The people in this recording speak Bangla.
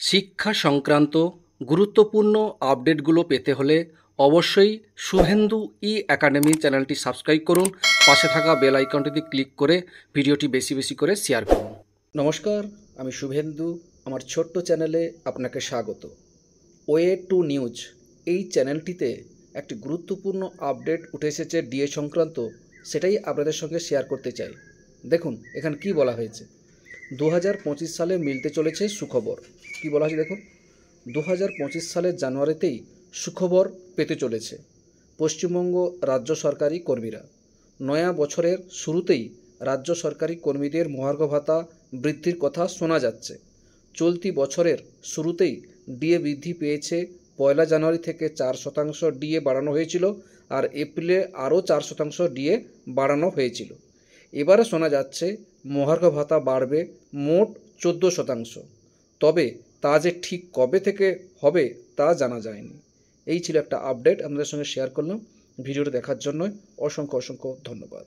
শিক্ষা সংক্রান্ত গুরুত্বপূর্ণ আপডেটগুলো পেতে হলে অবশ্যই শুভেন্দু একাডেমি চ্যানেলটি সাবস্ক্রাইব করুন। পাশে থাকা বেল আইকনটিতে ক্লিক করে ভিডিওটি বেশি বেশি করে শেয়ার করুন। নমস্কার, আমি শুভেন্দু। আমার ছোট্ট চ্যানেলে আপনাকে স্বাগত। ওয়ে টু নিউজ এই চ্যানেলটিতে একটি গুরুত্বপূর্ণ আপডেট উঠে এসেছে ডিএ সংক্রান্ত, সেটাই আপনাদের সঙ্গে শেয়ার করতে চাই। দেখুন এখানে কি বলা হয়েছে। 2025 সালে মিলতে চলেছে সুখবর। কি বলা হয়েছে দেখুন, 2025 সালের জানুয়ারিতেই সুখবর পেতে চলেছে পশ্চিমবঙ্গ রাজ্য সরকারি কর্মীরা। নয়া বছরের শুরুতেই রাজ্য সরকারি কর্মীদের মহার্ঘ ভাতা বৃদ্ধির কথা শোনা যাচ্ছে। চলতি বছরের শুরুতেই ডিএ বৃদ্ধি পেয়েছে। 1 জানুয়ারি থেকে 4% ডিএ বাড়ানো হয়েছিল, আর এপ্রিলে আরও 4% ডিএ বাড়ানো হয়েছিল। এবারে শোনা যাচ্ছে মহার্ঘ ভাতা বাড়বে মোট 14%। তবে তা যে ঠিক কবে থেকে হবে তা জানা যায়নি। এই ছিল একটা আপডেট, আপনাদের সঙ্গে শেয়ার করলাম। ভিডিওটি দেখার জন্য অসংখ্য অসংখ্য ধন্যবাদ।